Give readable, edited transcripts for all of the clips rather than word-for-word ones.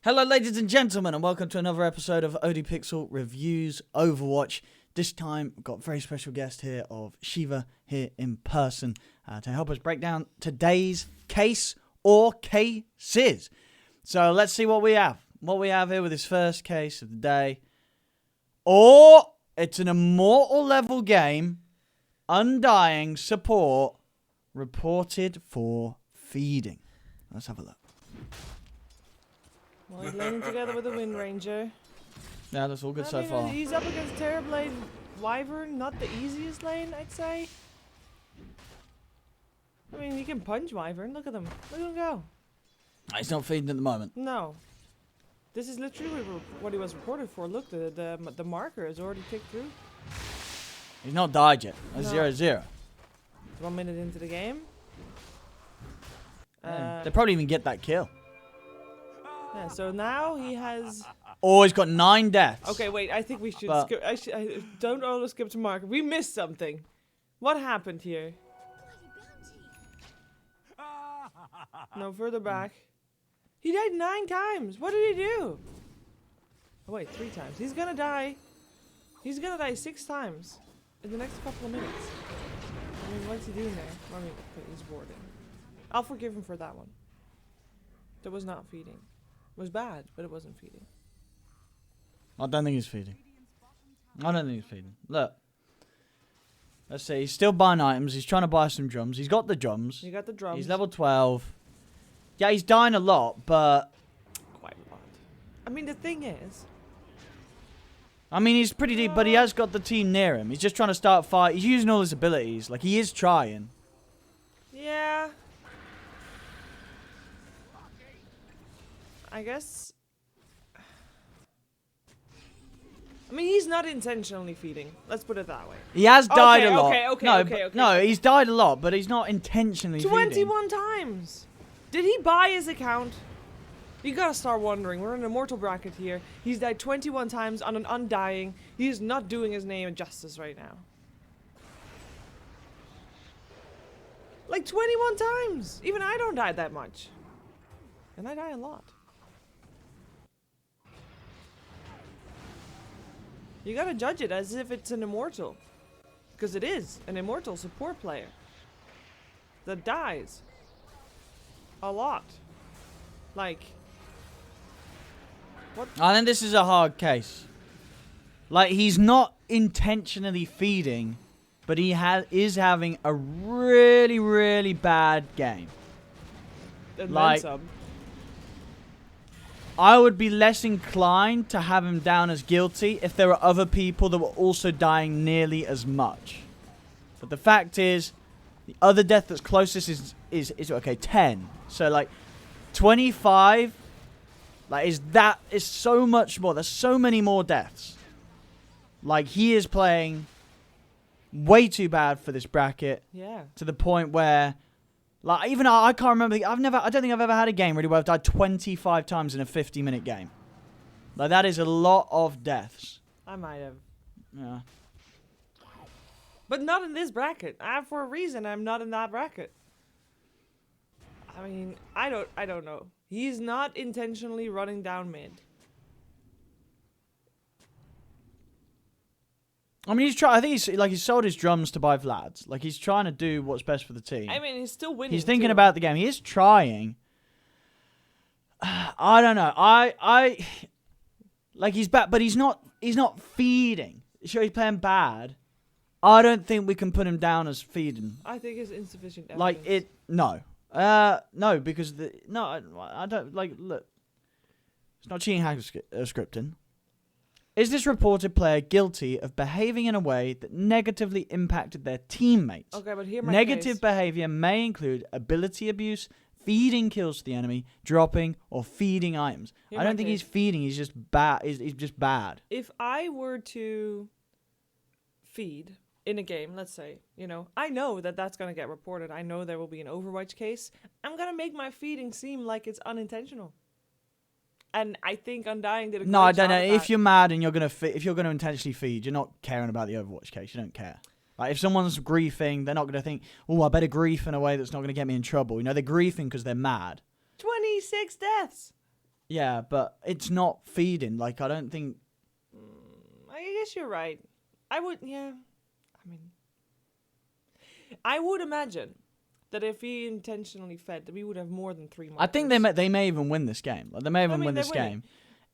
Hello ladies and gentlemen, and welcome to another episode of ODPixel Reviews Overwatch. This time we've got a very special guest here of Sheever here in person to help us break down today's case or cases. So let's see what we have. What we have here with this first case of the day. Or it's an immortal level game, Undying support reported for feeding. Let's have a look. Well, he's laning together with a Wind Ranger. Yeah, that's all good so far. He's up against Terrorblade Wyvern, not the easiest lane, I'd say. I mean, he can punch Wyvern. Look at him. Look at him go. He's not feeding at the moment. No. This is literally what he was reported for. Look, the marker is already ticked through. He's not died yet. That's No. 0-0. 1 minute into the game. They probably even get that kill. Yeah, so now he has... Oh, he's got 9 deaths. Okay, wait, I think we should But- skip... don't always skip to marker. We missed something. What happened here? No, further back. He died 9 times. What did he do? Oh, wait, 3 times. He's gonna die. He's gonna die 6 times in the next couple of minutes. I mean, what's he doing there? I mean, okay, he's boarding. I'll forgive him for that one. That was not feeding. It was bad, but it wasn't feeding. I don't think he's feeding. I don't think he's feeding. Look. Let's see. He's still buying items. He's trying to buy some drums. He's got the drums. You got the drums. He's level 12. Yeah, he's dying a lot, but... Quite a lot. I mean, the thing is... I mean, he's pretty deep, but he has got the team near him. He's just trying to start a fight. He's using all his abilities. Like, he is trying. Yeah. I guess... I mean, he's not intentionally feeding. Let's put it that way. He has died a lot. Okay. No, he's died a lot, but he's not intentionally feeding. 21 times! Did he buy his account? You gotta start wondering. We're in an immortal bracket here. He's died 21 times on an Undying. He is not doing his name justice right now. Like 21 times! Even I don't die that much. And I die a lot. You gotta judge it as if it's an immortal. Because it is an immortal support player. That dies. A lot. Like... What? I think this is a hard case. Like, he's not intentionally feeding, but he is having a really, really bad game. And Like- then some. I would be less inclined to have him down as guilty if there were other people that were also dying nearly as much. But the fact is, the other death that's closest is okay, 10. So like 25, like is so much more. There's so many more deaths. Like, he is playing way too bad for this bracket Yeah. to the point where, like, even I can't remember. I don't think I've ever had a game really where I've died 25 times in a 50-minute game. Like, that is a lot of deaths. I might have. Yeah. But not in this bracket. For a reason, I'm not in that bracket. I mean, I don't know. He's not intentionally running down mid. I mean, I think he's sold his drums to buy Vlad's. Like, he's trying to do what's best for the team. I mean, he's still winning. He's thinking too. about the game. He is trying. I don't know. Like, he's back, but he's not feeding. Sure, he's playing bad. I don't think we can put him down as feeding. I think it's insufficient evidence. Like, no. No, because I don't, like, look. It's not cheating, hack scripting. Is this reported player guilty of behaving in a way that negatively impacted their teammates? Okay, but here my Negative case. behavior may include ability abuse, feeding kills to the enemy, dropping, or feeding items. Here I my don't think case. he's feeding. He's just bad. He's just bad. If I were to feed in a game, let's say, you know, I know that that's going to get reported. I know there will be an Overwatch case. I'm going to make my feeding seem like it's unintentional. And I think Undying did a great No, I job don't know. at If that. you're mad and if you're gonna intentionally feed, you're not caring about the Overwatch case. You don't care. Like, if someone's griefing, they're not gonna think, "Oh, I better grief in a way that's not gonna get me in trouble." You know, they're griefing because they're mad. 26 deaths. Yeah, but it's not feeding. Like, I don't think... I guess you're right. I would, yeah. I mean, I would imagine that if he intentionally fed, that we would have more than 3 markers. I think they may even win this game. Like, they may even win this game.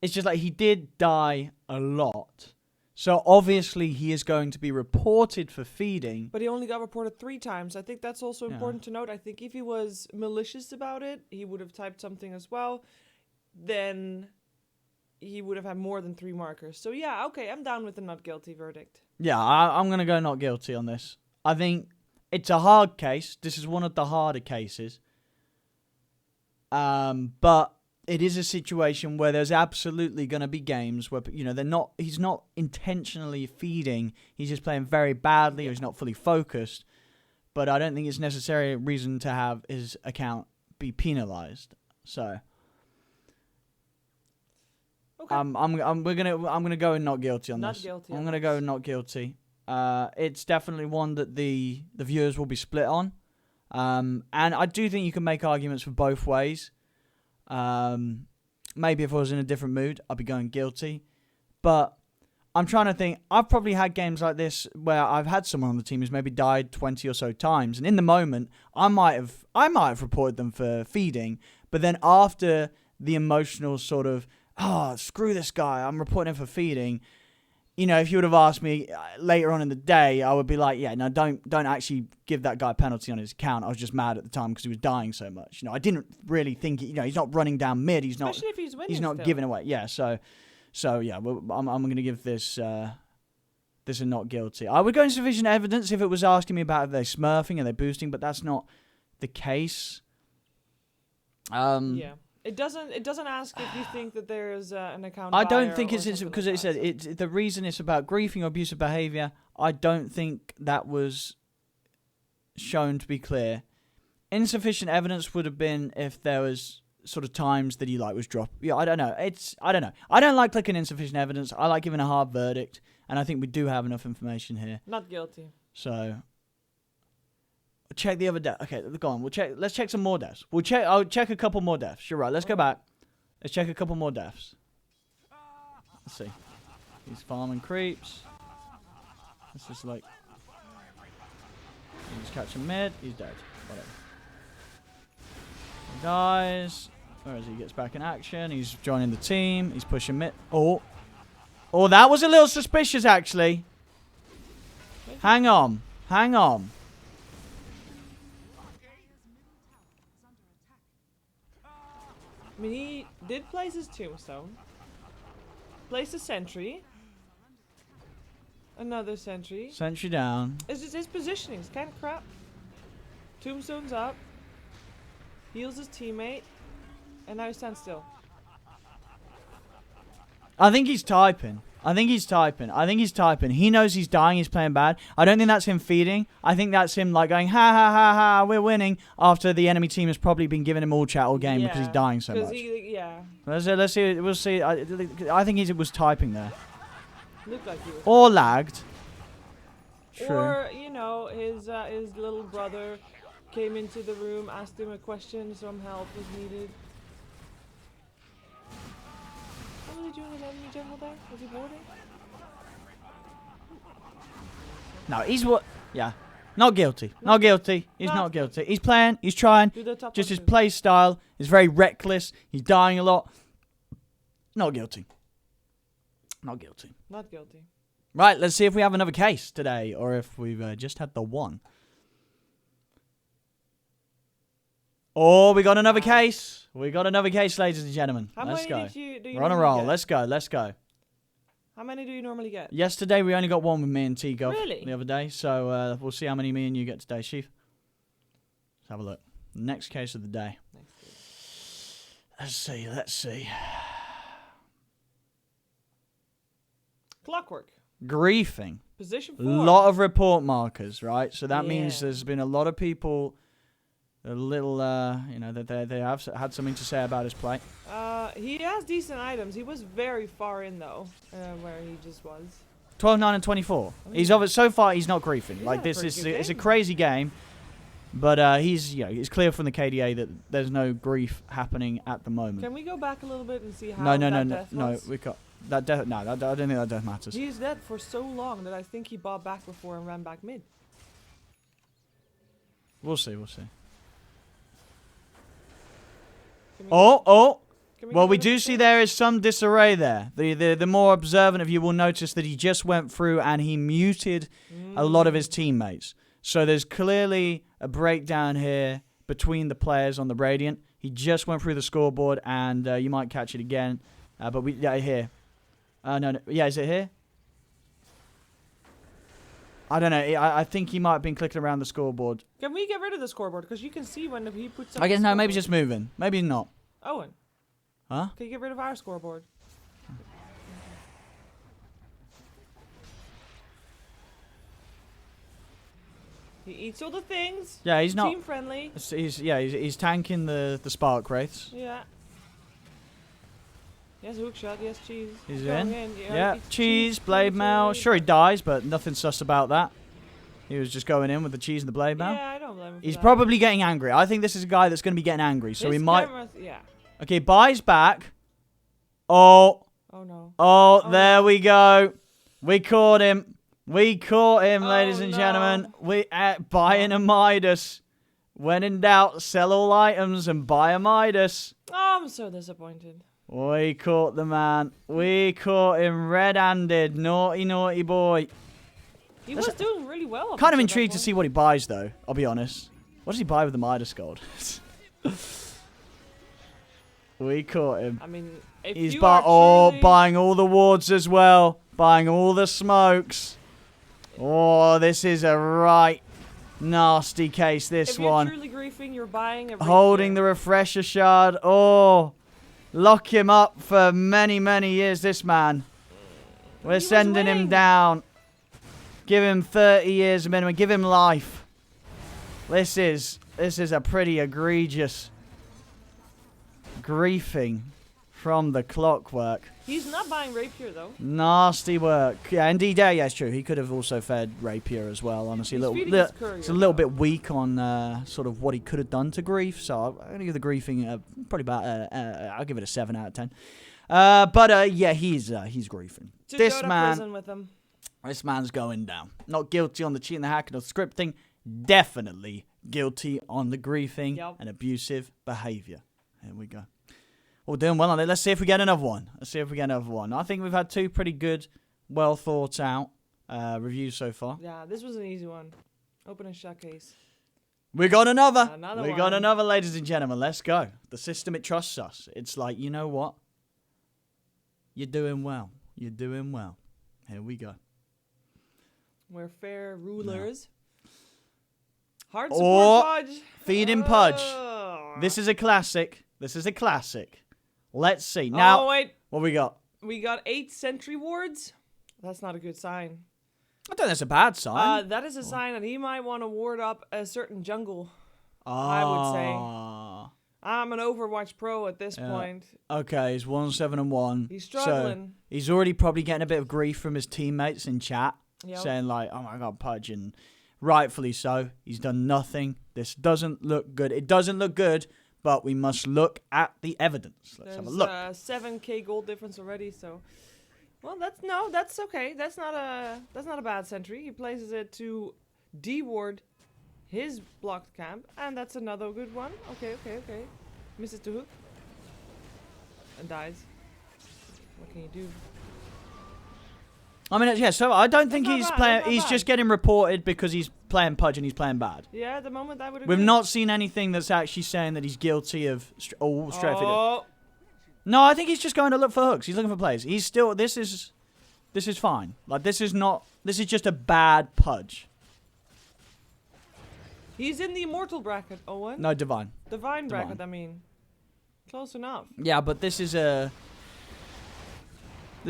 It's just like he did die a lot. So obviously he is going to be reported for feeding. But he only got reported 3 times. I think that's also important to note. I think if he was malicious about it, he would have typed something as well. Then he would have had more than 3 markers. So yeah, okay, I'm down with the not guilty verdict. Yeah, I'm going to go not guilty on this. I think it's a hard case. This is one of the harder cases. But it is a situation where there's absolutely going to be games where, you know, he's not intentionally feeding. He's just playing very badly or he's not fully focused. But I don't think it's necessarily a reason to have his account be penalized. So Okay. I'm gonna go not guilty on Not this. guilty I'm on gonna this. go not guilty. It's definitely one that the viewers will be split on. And I do think you can make arguments for both ways. Maybe if I was in a different mood, I'd be going guilty. But I'm trying to think. I've probably had games like this where I've had someone on the team who's maybe died 20 or so times, and in the moment, I might have reported them for feeding. But then after the emotional sort of, screw this guy, I'm reporting him for feeding. You know, if you would have asked me later on in the day, I would be like, yeah, no, don't actually give that guy a penalty on his account. I was just mad at the time because he was dying so much. You know, I didn't really think, he's not running down mid. Especially if he's winning. He's not still. giving away. Yeah, so yeah, I'm going to give this a not guilty. I would go insufficient evidence if it was asking me about if they're smurfing and they're boosting, but that's not the case. Yeah. It doesn't ask if you think that there's an account. I don't buyer think or it's something because like it said that, it's the reason it's about griefing or abusive behaviour. I don't think that was shown to be clear. Insufficient evidence would have been if there was sort of times that he was dropped. Yeah, I don't know. I don't know. I don't like clicking insufficient evidence. I like giving a hard verdict, and I think we do have enough information here. Not guilty. So check the other death. Okay, go on. Let's check some more deaths. I'll check a couple more deaths. You're right. Let's go back. Let's check a couple more deaths. Let's see. He's farming creeps. This is like... He's catching mid. He's dead. Whatever. He dies. Where is he? He gets back in action. He's joining the team. He's pushing mid. Oh, that was a little suspicious, actually. Hang on. I mean, he did place his tombstone. Place a sentry. Another sentry. Sentry down. It's just his positioning. It's kind of crap. Tombstone's up. Heals his teammate. And now he stands still. I think he's typing. He knows he's dying. He's playing bad. I don't think that's him feeding. I think that's him going, ha ha ha ha, we're winning. After the enemy team has probably been giving him all chat all game because he's dying so much. Let's see. We'll see. I think he was typing there. Looked like he was. Or lagged. True. Or his little brother came into the room, asked him a question, some help was needed. What was he doing in enemy jungle there? Was he boarding? No, he's what? Yeah. Not guilty. He's not guilty. He's playing. He's trying. Just his play style is very reckless. He's dying a lot. Not guilty. Not guilty. Right, let's see if we have another case today or if we've just had the one. Oh, we got another case. Ladies and gentlemen. Let's go. We're on a roll. Let's go. How many do you normally get? Yesterday, we only got one with me and T-Gov. Really? The other day. So we'll see how many me and you get today, Sheev. Let's have a look. Next case of the day. Let's see. Clockwork. Griefing. Position 4. Lot of report markers, right? So that means there's been a lot of people... A little, that they have had something to say about his play. He has decent items. He was very far in though, where he just was. 12, 9, and 24. So far he's not griefing. Like this is it's a crazy game. But he's it's clear from the KDA that there's no grief happening at the moment. Can we go back a little bit and see how No, that death was? we can't. That death. No, I don't think that death matters. He's dead for so long that I think he bought back before and ran back mid. We'll see. Can we- Oh. can Well, get we rid of do the see death? there is some disarray there. The more observant of you will notice that he just went through and he muted a lot of his teammates. So there's clearly a breakdown here between the players on the Radiant. He just went through the scoreboard, and you might catch it again. But here. No. Yeah, is it here? I don't know. I think he might have been clicking around the scoreboard. Can we get rid of the scoreboard? Because you can see when he puts up I guess the no, maybe scoreboard. just moving. Maybe not. Owen, Huh? can you get rid of our scoreboard? He eats all the things. Yeah, he's not. Team friendly. He's tanking the Spark Wraiths. Yeah. Yes, hook shot. Yes, cheese. He's Going in. Yeah, Yeah, it's cheese, blade mail. mail. Sure, he dies, but nothing sus about that. He was just going in with the cheese and the blade mail. Yeah, I don't blame him. For He's that. probably getting angry. I think this is a guy that's going to be getting angry, so His he might. yeah. Okay, buys back. Oh, Oh no. oh, Oh, there no. we go. We caught him. We caught him, Oh, ladies and no. gentlemen. We buying a Midas. When in doubt, sell all items and buy a Midas. Oh, I'm so disappointed. We caught the man. We caught him red-handed. Naughty, naughty boy. He was doing really well. up Kind of until that intrigued to point. see what he buys, though. I'll be honest. What does he buy with the Midas gold? We caught him. I mean, if He's you are truly... buying all the wards as well. Buying all the smokes. Oh, this is a right nasty case, this if you're one. truly griefing, you're buying a Holding the refresher shard. Oh, lock him up for many, many years, this man. We're was sending him winning. down. Give him 30 years minimum. Give him life. This is a pretty egregious griefing from the Clockwork. He's not buying rapier though. Nasty work. Yeah, indeed. Yeah, it's true. He could have also fed Rapier as well. Honestly, He's a feeding little, his courier, it's a little though. bit weak on sort of what he could have done to grief. So I'm gonna give the griefing probably about. I'll give it a 7 out of 10. But yeah, he's griefing. To This go to man, prison with him. this man's going down. Not guilty on the cheating, the hacking, or scripting. Definitely guilty on the griefing Yep. and abusive behaviour. Here we go. We're doing well on it. Let's see if we get another one. I think we've had 2 pretty good, well thought out reviews so far. Yeah, this was an easy one. Open a shot case. We got another. Another we one. got another, ladies and gentlemen. Let's go. The system, it trusts us. It's like, you know what? You're doing well. You're doing well. Here we go. We're fair rulers. Hard Or support Pudge. Feeding Pudge. Oh. This is a classic. Let's see. Now, Oh, wait. what we got? We got 8 sentry wards. That's not a good sign. I don't think that's a bad sign. That is a sign that he might want to ward up a certain jungle. I would say. I'm an Overwatch pro at this Yeah. point. Okay, he's 1-7-1. He's So struggling. he's already probably getting a bit of grief from his teammates in chat, Yep. saying like, "Oh my god, Pudge," and rightfully so. He's done nothing. This doesn't look good. It doesn't look good, but we must look at the evidence. Let's have a look. 7k gold difference already, so well that's okay. That's not a bad sentry. He places it to de-ward his blocked camp, and that's another good one. Okay. Misses to hook. And dies. What can you do? I mean, yeah. So I don't think not he's bad, playing. that's not He's bad. just getting reported because he's playing Pudge and he's playing bad. Yeah, at the moment I would agree. We've not seen anything that's actually saying that he's guilty of straight feeder. Oh, No, I think he's just going to look for hooks. He's looking for plays. He's still. This is fine. Like this is not. This is just a bad Pudge. he's in the immortal bracket, Owen. No, divine. Divine bracket, Divine. I mean. Close enough. Yeah, but this is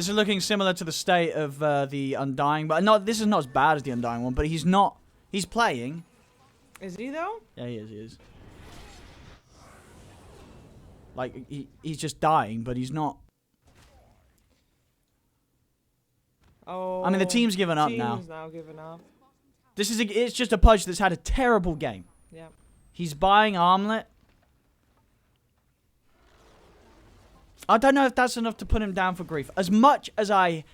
looking similar to the state of the Undying, but no, this is not as bad as the Undying one. But he's not. He's playing. Is he though? Yeah, he is. He is. Like he's just dying, but he's not. Oh. I mean, the team's given up now. Team's now given up. It's just a Pudge that's had a terrible game. Yeah. He's buying Armlet. I don't know if that's enough to put him down for grief. As much as I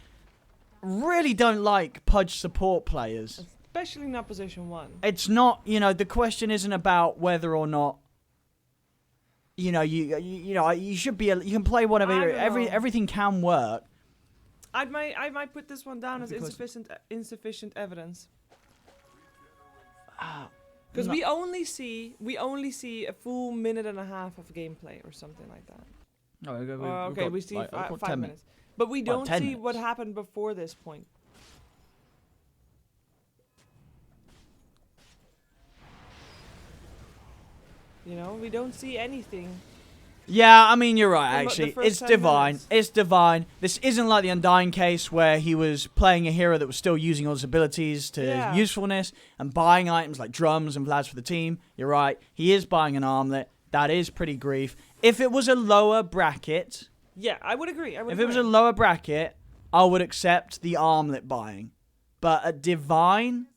really don't like Pudge support players. Especially not position 1. It's not, you know, the question isn't about whether or not, you know, you should be, you can play whatever, everything can work. I might put this one down as insufficient evidence. Because we only see a full minute and a half of gameplay or something like that. No, we see 5 minutes. But we don't see what happened before this point. You know, we don't see anything. Yeah, I mean, you're right, The actually. first It's 10 divine. minutes. It's divine. This isn't like the Undying case where he was playing a hero that was still using all his abilities to usefulness and buying items like drums and Vlads for the team. You're right. He is buying an armlet. That is pretty grief. If it was a lower bracket... Yeah, I would agree. If it was a lower bracket, I would accept the armlet buying. But at divine,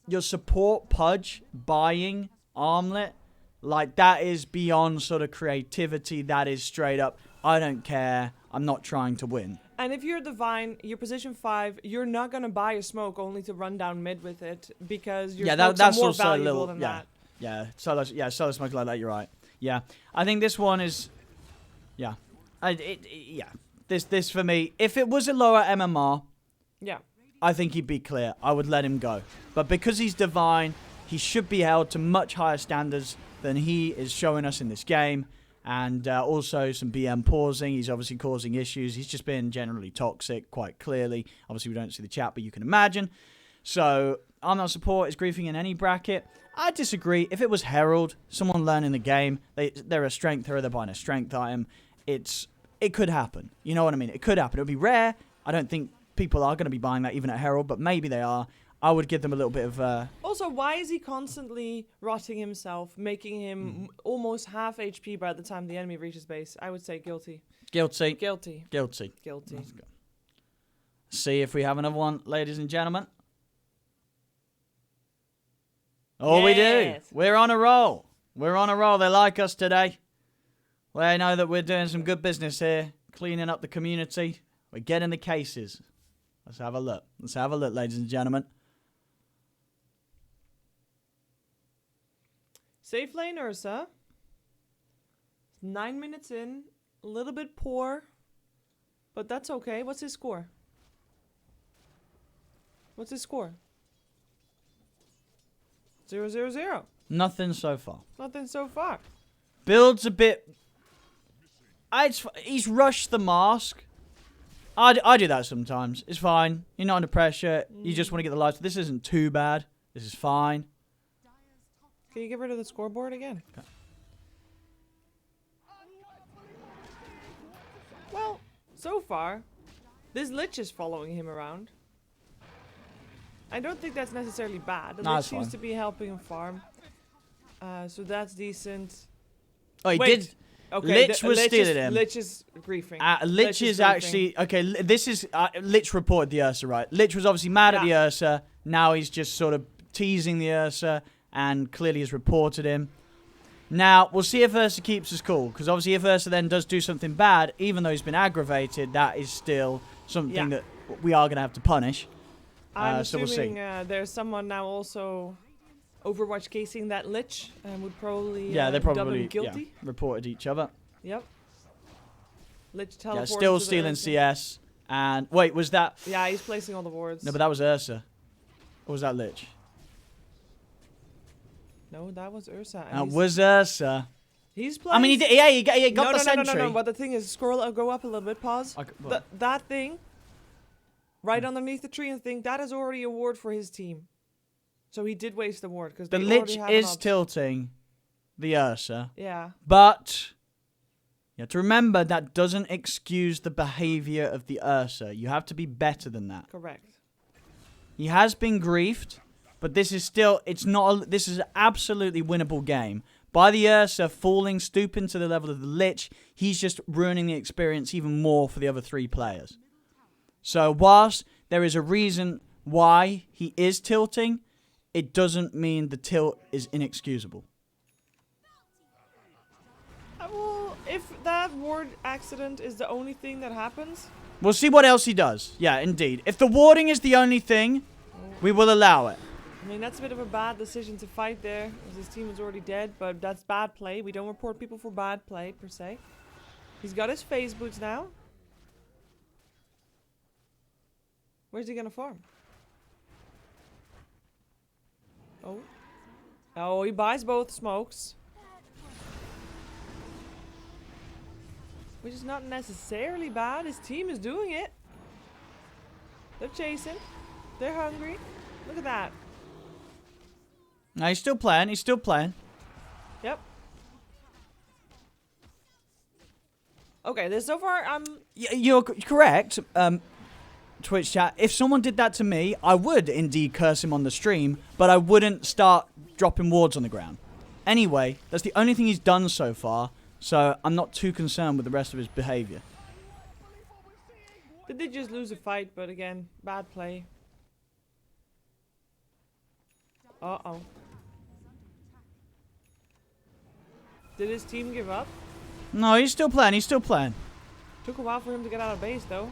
your support Pudge buying armlet... Like, that is beyond sort of creativity. That is straight up, I don't care. I'm not trying to win. And if you're Divine, you're position 5, you're not going to buy a smoke only to run down mid with it. Because your smokes are more valuable than that. Yeah, solo smoke like that, you're right. Yeah, I think this one is... Yeah. This for me, if it was a lower MMR... Yeah. I think he'd be clear. I would let him go. But because he's Divine, he should be held to much higher standards than he is showing us in this game. And also some BM pausing. He's obviously causing issues. He's just been generally toxic, quite clearly. Obviously, we don't see the chat, but you can imagine. So, Armlet support is griefing in any bracket. I disagree. If it was Herald, someone learning the game, they're a strength hero, they're buying a strength item. It could happen. You know what I mean? It could happen. It would be rare. I don't think people are going to be buying that even at Herald, but maybe they are. I would give them a little bit of... Also, why is he constantly rotting himself, making him almost half HP by the time the enemy reaches base? I would say guilty. Guilty. Guilty. Guilty. Guilty. Let's go. See if we have another one, ladies and gentlemen. Oh, we do. We're on a roll. We're on a roll. They like us today. They know that we're doing some good business here, cleaning up the community. We're getting the cases. Let's have a look. Let's have a look, ladies and gentlemen. Safe lane Ursa. 9 minutes in. A little bit poor. But that's okay. What's his score? What's his score? 0-0-0. Nothing so far. Nothing so far. Build's a bit... He's rushed the mask. I do that sometimes. It's fine. You're not under pressure. You just want to get the lights. This isn't too bad. This is fine. Can you get rid of the scoreboard again? Okay. Well, so far, this Lich is following him around. I don't think that's necessarily bad. The Lich seems to be helping him farm. So that's decent. Oh, he did... Okay, Lich was stealing him. Lich is griefing. Lich is actually... Okay, this is... Lich reported the Ursa, right? Lich was obviously mad at the Ursa. Now he's just sort of teasing the Ursa and clearly has reported him. Now, we'll see if Ursa keeps his cool. Because obviously if Ursa then does do something bad, even though he's been aggravated, that is still something that we are going to have to punish. I'm so we'll assuming see. There's someone now also Overwatch casing that Lich and would probably they dub probably him guilty. Reported each other. Yep. Lich teleported. Yeah, still to stealing Ursa. CS. And wait, was that... Yeah, he's placing all the wards. No, but that was Ursa. Or was that Lich? No, that was Ursa. That was Ursa. He's playing. I mean, he got the sentry. No. But the thing is, go up a little bit. Pause. Okay, that thing, right underneath the tree and thing, that is already a ward for his team. So he did waste the ward because the Lich is tilting the Ursa. Yeah. But you have to remember that doesn't excuse the behavior of the Ursa. You have to be better than that. Correct. He has been griefed, but this is still, this is an absolutely winnable game. By the Ursa stooping to the level of the Lich, he's just ruining the experience even more for the other 3 players. So whilst there is a reason why he is tilting, it doesn't mean the tilt is inexcusable. Well, if that ward accident is the only thing that happens... We'll see what else he does. Yeah, indeed. If the warding is the only thing, we will allow it. I mean, that's a bit of a bad decision to fight there, as his team was already dead, but that's bad play. We don't report people for bad play, per se. He's got his phase boots now. Where's he gonna farm? Oh. Oh, he buys both smokes. Which is not necessarily bad. His team is doing it. They're chasing. They're hungry. Look at that. No, he's still playing. He's still playing. Yep. Okay, this so far, You're correct, Twitch chat. If someone did that to me, I would indeed curse him on the stream, but I wouldn't start dropping wards on the ground. Anyway, that's the only thing he's done so far, so I'm not too concerned with the rest of his behavior. They did just lose a fight, but again, bad play. Uh-oh. Did his team give up? No, he's still playing. He's still playing. Took a while for him to get out of base, though.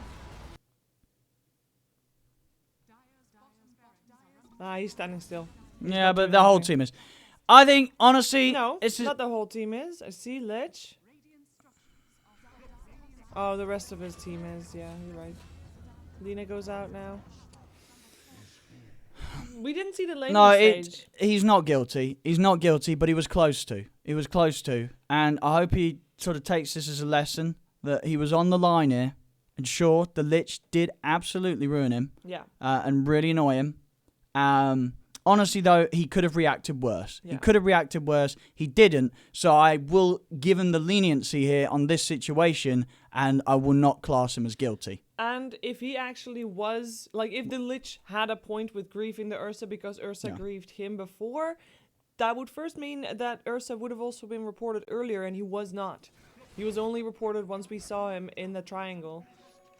Ah, he's standing still. Yeah, but the whole team is. I think, honestly... No, it's not the whole team is. I see Lich. Oh, the rest of his team is. Yeah, you're right. Lina goes out now. We didn't see the laning stage. He's not guilty. He's not guilty, but he was close to. He was close to. And I hope he sort of takes this as a lesson that he was on the line here. And sure, the Lich did absolutely ruin him. Yeah. And really annoy him. Honestly, though, he could have reacted worse. Yeah. He could have reacted worse. He didn't. So I will give him the leniency here on this situation, and I will not class him as guilty. And if he actually was, like, if the Lich had a point with griefing the Ursa because Ursa grieved him before, that would first mean that Ursa would have also been reported earlier, and he was not. He was only reported once we saw him in the triangle.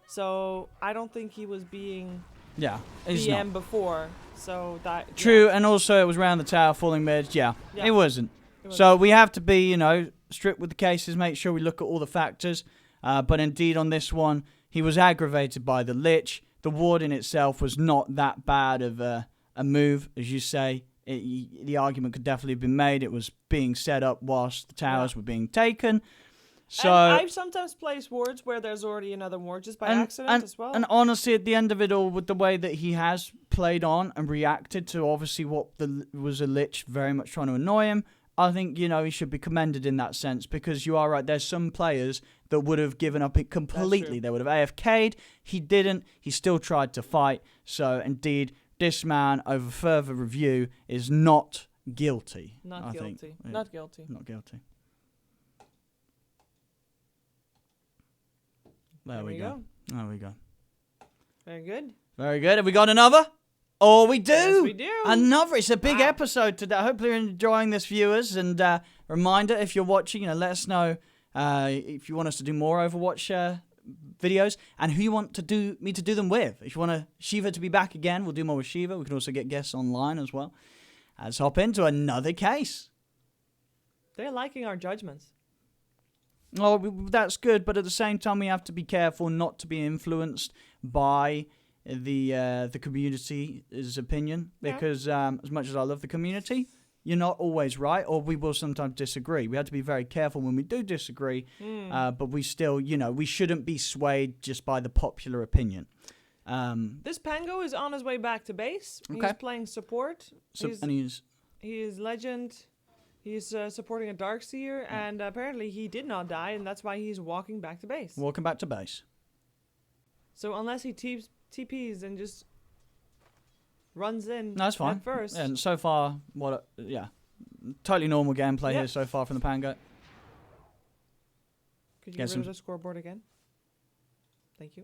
So I don't think he was being BM before. So that true, and also it was around the tower, falling mid. Yeah, it wasn't. So we have to be, you know, strict with the cases, make sure we look at all the factors. But indeed, on this one, he was aggravated by the Lich. The ward in itself was not that bad of a move, as you say. The argument could definitely have been made. It was being set up whilst the towers were being taken. So and I've sometimes placed wards where there's already another ward just by accident as well. And honestly, at the end of it all, with the way that he has played on and reacted to obviously what was a Lich very much trying to annoy him, I think, you know, he should be commended in that sense, because you are right, there's some players that would have given up it completely. They would have AFK'd. He didn't. He still tried to fight. So indeed, this man, over further review, is not guilty. Not guilty. Not guilty. Not guilty. There we go. There we go. Very good. Very good. Have we got another? Oh, we do. Yes, we do. Another. It's a big episode today. Hopefully you're enjoying this, viewers. And reminder, if you're watching, you know, let us know if you want us to do more Overwatch videos and who you want me to do them with. If you want Sheever to be back again, we'll do more with Sheever. We can also get guests online as well. Let's hop into another case. They're liking our judgments. Oh, that's good, but at the same time, we have to be careful not to be influenced by the community's opinion, because as much as I love the community, you're not always right, or we will sometimes disagree. We have to be very careful when we do disagree, but we still, you know, we shouldn't be swayed just by the popular opinion. This Pango is on his way back to base. Okay. He's playing support. He is legend. He's supporting a Darkseer, and apparently he did not die, and that's why he's walking back to base. Walking back to base. So unless he TPs and just runs in no, that's fine. at first. And so far, totally normal gameplay here so far from the Pango. Could you get rid of the scoreboard again? Thank you.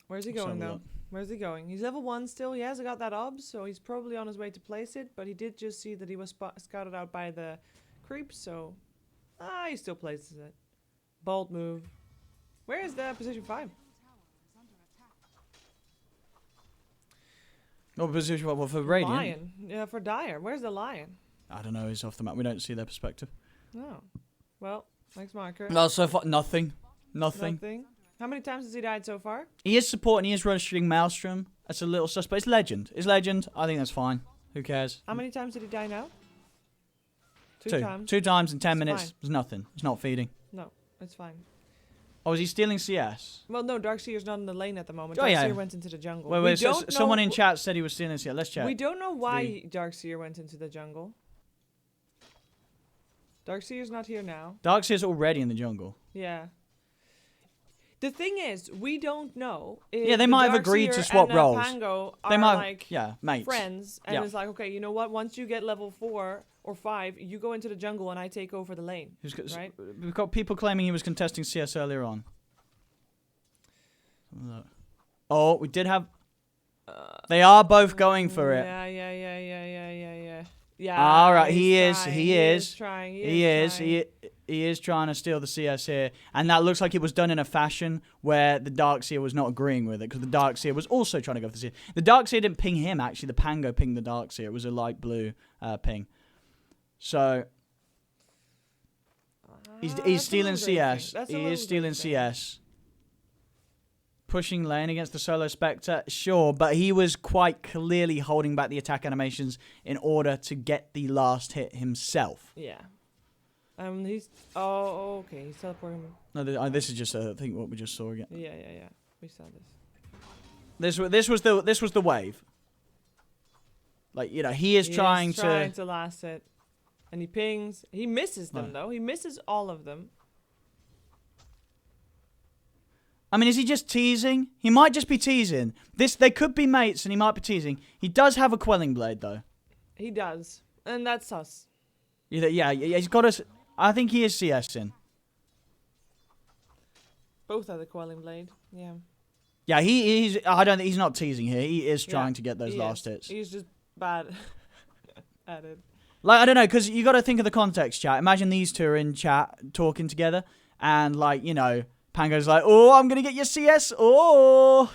Where's he going, though? Where's he going? He's level 1 still. He hasn't got that obs, so he's probably on his way to place it. But he did just see that he was scouted out by the creeps, so he still places it. Bold move. Where is the position 5? What position? What for Radiant? Lion. Yeah, for Dire. Where's the lion? I don't know. He's off the map. We don't see their perspective. No. Well, next marker. Well, so far nothing. Nothing. How many times has he died so far? He is supporting. He is registering Maelstrom. That's a little suspect. It's Legend. It's Legend. I think that's fine. Who cares? How many times did he die now? Two times. 2 times in 10 It's minutes. fine. There's nothing. It's not feeding. No, it's fine. Oh, is he stealing CS? Well, no, Darkseer's not in the lane at the moment. Oh, yeah. Darkseer went into the jungle. Wait. Someone in chat said he was stealing CS. Let's check. We don't know why Darkseer went into the jungle. Darkseer's not here now. Darkseer's already in the jungle. Yeah. The thing is, we don't know if Yeah, they might have agreed to swap and roles. Pango They are might, like mates. friends, and Yeah. it's like, okay, you know what? Once you get level 4 or 5, you go into the jungle and I take over the lane. Right? We've got people claiming he was contesting CS earlier on. Oh, we did have. They are both going for it. Yeah. All right, he is trying to steal the CS here, and that looks like it was done in a fashion where the Darkseer was not agreeing with it, because the Darkseer was also trying to go for the CS. The Darkseer didn't ping him, actually. The Pango pinged the Darkseer. It was a light blue ping. So he's stealing CS. He is stealing CS. Pushing lane against the solo Spectre, sure, but he was quite clearly holding back the attack animations in order to get the last hit himself. Yeah. He's... Oh, okay. He's teleporting. No, this is just, I think, what we just saw again. Yeah. We saw this. This was the wave. Like, you know, he is trying to last hit. And he pings. He misses them, though. He misses all of them. I mean, is he just teasing? He might just be teasing. They could be mates, and he might be teasing. He does have a Quelling Blade, though. He does. And that's sus. Yeah, he's got us. I think he is CSing. Both are the Quelling Blade. Yeah. Yeah, he's. I don't think he's not teasing here. He is trying to get those last hits. He's just bad at it. Like, I don't know, because you got to think of the context, chat. Imagine these two are in chat talking together, and like, you know, Pango's like, oh, I'm going to get your CS. Oh.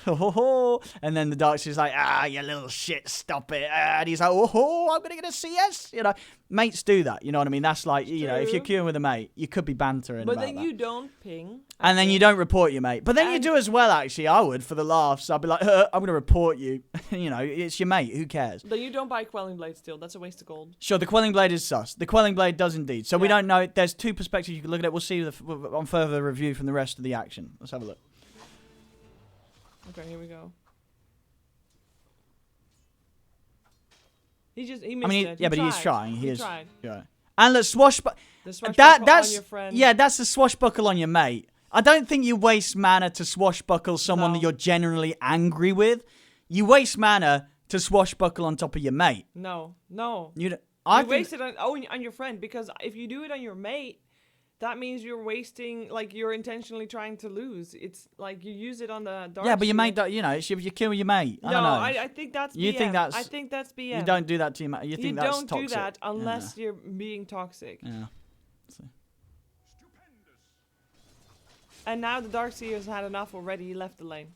And then the Darkseer's like, you little shit, stop it. And he's like, oh, I'm going to get a CS. You know, mates do that. You know what I mean? That's like, you know, if you're queuing with a mate, you could be bantering But about then that. you don't ping. And then you don't report your mate. But then you do as well, actually. I would, for the laughs. I'd be like, I'm going to report you. You know, it's your mate. Who cares? Then you don't buy Quelling Blade still. That's a waste of gold. Sure, the Quelling Blade is sus. The Quelling Blade does indeed. So we don't know. There's two perspectives you can look at it. We'll see on further review from the rest of the action. Let's have a look. Okay, here we go. He missed it. Yeah, but he is trying. He is. Tried. Yeah. And let's swashbuckle. That's on your friend. Yeah, that's a swashbuckle on your mate. I don't think you waste mana to swashbuckle someone that you're generally angry with. You waste mana to swashbuckle on top of your mate. No. You waste it on your friend, because if you do it on your mate, that means you're wasting, like, you're intentionally trying to lose. It's like you use it on the dark. Yeah, but your mate, you know, you kill your mate. I don't know. I think that's BM. I think that's BM. You don't do that to your mate. You think that's toxic. You don't do that unless you're being toxic. Yeah. And now the Darkseer has had enough already. He left the lane.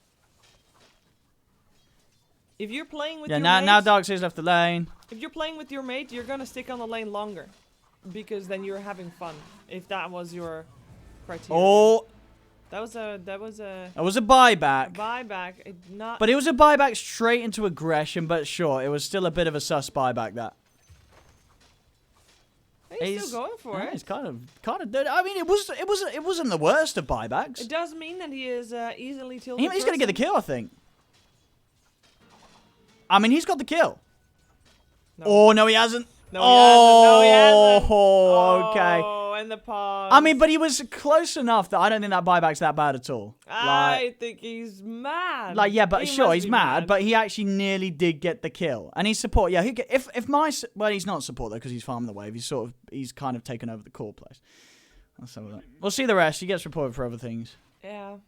If you're playing with your mate... now Darkseer's left the lane. If you're playing with your mate, you're gonna stick on the lane longer. Because then you're having fun. If that was your criteria. Oh! That was a buyback. Buyback. But it was a buyback straight into aggression, but sure, it was still a bit of a sus buyback, that. He's still going for it. He's kind of did. I mean, it wasn't the worst of buybacks. It does mean that he is easily tilted. He's going to get the kill, I think. I mean, he's got the kill. No. Oh, no, he hasn't. No, he hasn't. Oh, okay. Oh, and the pause. I mean, but he was close enough that I don't think that buyback's that bad at all. I think he's mad. Like, yeah, but sure, he's mad, but he actually nearly did get the kill. And he's support. Yeah, well, he's not support, though, because he's farming the wave. He's kind of taken over the core place. Let's have a look. We'll see the rest. He gets reported for other things. Yeah.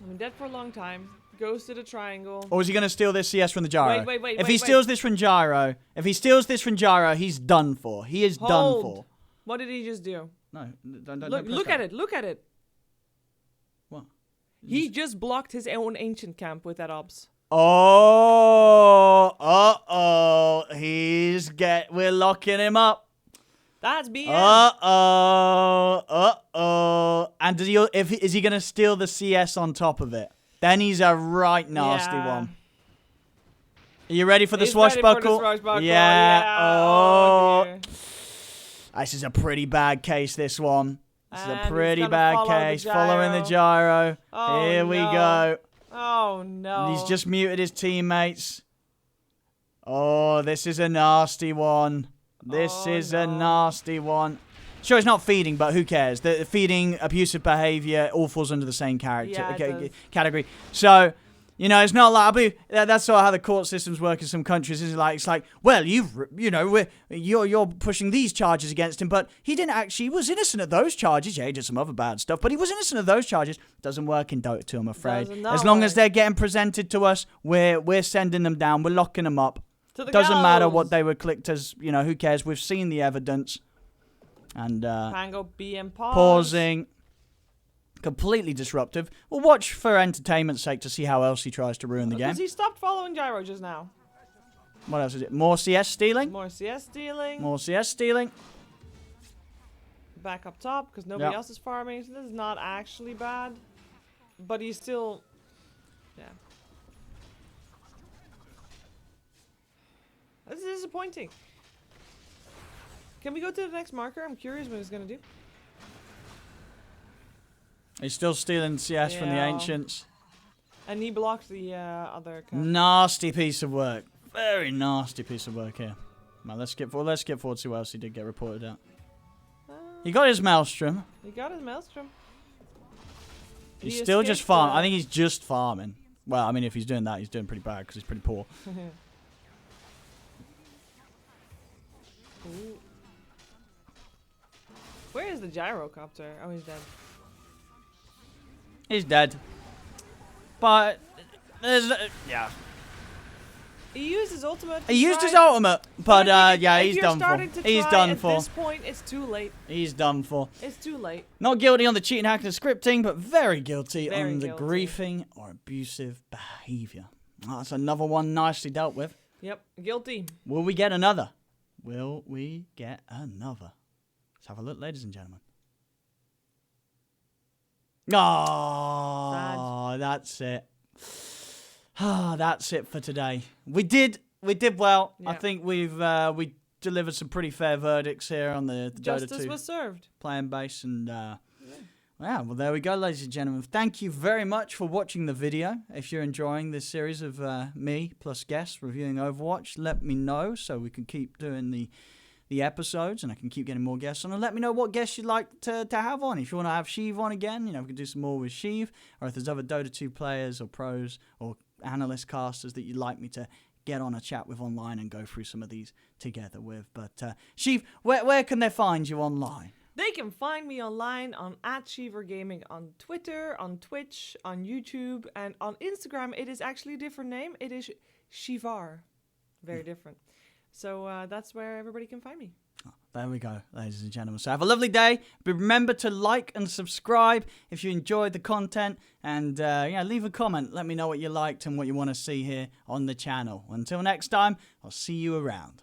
I've been dead for a long time. Goes to the triangle. Or is he going to steal this CS from the gyro? Wait. If he steals this from gyro, he's done for. He is done for. What did he just do? No, look at it. Look at it. What? He just blocked his own ancient camp with that obs. Oh, we're locking him up. That's BS. And is he gonna steal the CS on top of it? Then he's a right nasty one. Are you ready for the swashbuckle? Yeah. Oh, dear. This is a pretty bad case, this one. This is a pretty bad case. Following the gyro. Here we go. Oh, no. He's just muted his teammates. Oh, this is a nasty one. This is a nasty one. Sure, it's not feeding, but who cares? The feeding, abusive behavior, all falls under the same category. So, you know, it's not like that's sort of how the court systems work in some countries. It's like, well, you're pushing these charges against him, but he didn't actually. He was innocent of those charges. Yeah, he did some other bad stuff, but he was innocent of those charges. Doesn't work in Dota 2, I'm afraid. As long as they're getting presented to us, we're sending them down. We're locking them up. Doesn't matter what they were clicked as. You know, who cares? We've seen the evidence. And Pango BM pausing. Completely disruptive. We'll watch for entertainment's sake to see how else he tries to ruin the game. Because he stopped following Gyro just now. What else is it? More CS stealing? More CS stealing. More CS stealing. Back up top because nobody else is farming. So this is not actually bad. But he's still... Yeah. This is disappointing. Can we go to the next marker? I'm curious what he's going to do. He's still stealing CS from the Ancients. And he blocked the other... Nasty piece of work. Very nasty piece of work here. Well, let's skip forward to see what else he did get reported out. He got his Maelstrom. He's still just farming. I think he's just farming. Well, I mean, if he's doing that, he's doing pretty bad because he's pretty poor. Where is the gyrocopter? Oh, he's dead. He's dead. But there's yeah. He used his ultimate. He used his ultimate, but yeah, he's done for. He's done for. At this point, it's too late. He's done for. It's too late. Not guilty on the cheating, hacking, and scripting, but very guilty on the griefing or abusive behavior. Oh, that's another one nicely dealt with. Yep, guilty. Will we get another? Will we get another? Let's have a look, ladies and gentlemen. Oh, that's it. Ah, that's it for today. We did well. Yeah. I think we delivered some pretty fair verdicts here on the Dota 2. Justice was served. Playing base and well, there we go, ladies and gentlemen. Thank you very much for watching the video. If you're enjoying this series of me plus guests reviewing Overwatch, let me know so we can keep doing the episodes and I can keep getting more guests on. And let me know what guests you'd like to have on. If you want to have Sheev on again, you know, we can do some more with Sheev. Or if there's other Dota 2 players or pros or analyst casters that you'd like me to get on a chat with online and go through some of these together with. But Sheev, where can they find you online? They can find me online on @SheeverGaming on Twitter, on Twitch, on YouTube, and on Instagram. It is actually a different name. It is Sheever. Very different. So that's where everybody can find me. Oh, there we go, ladies and gentlemen. So have a lovely day. But remember to like and subscribe if you enjoyed the content. And yeah, leave a comment. Let me know what you liked and what you want to see here on the channel. Until next time, I'll see you around.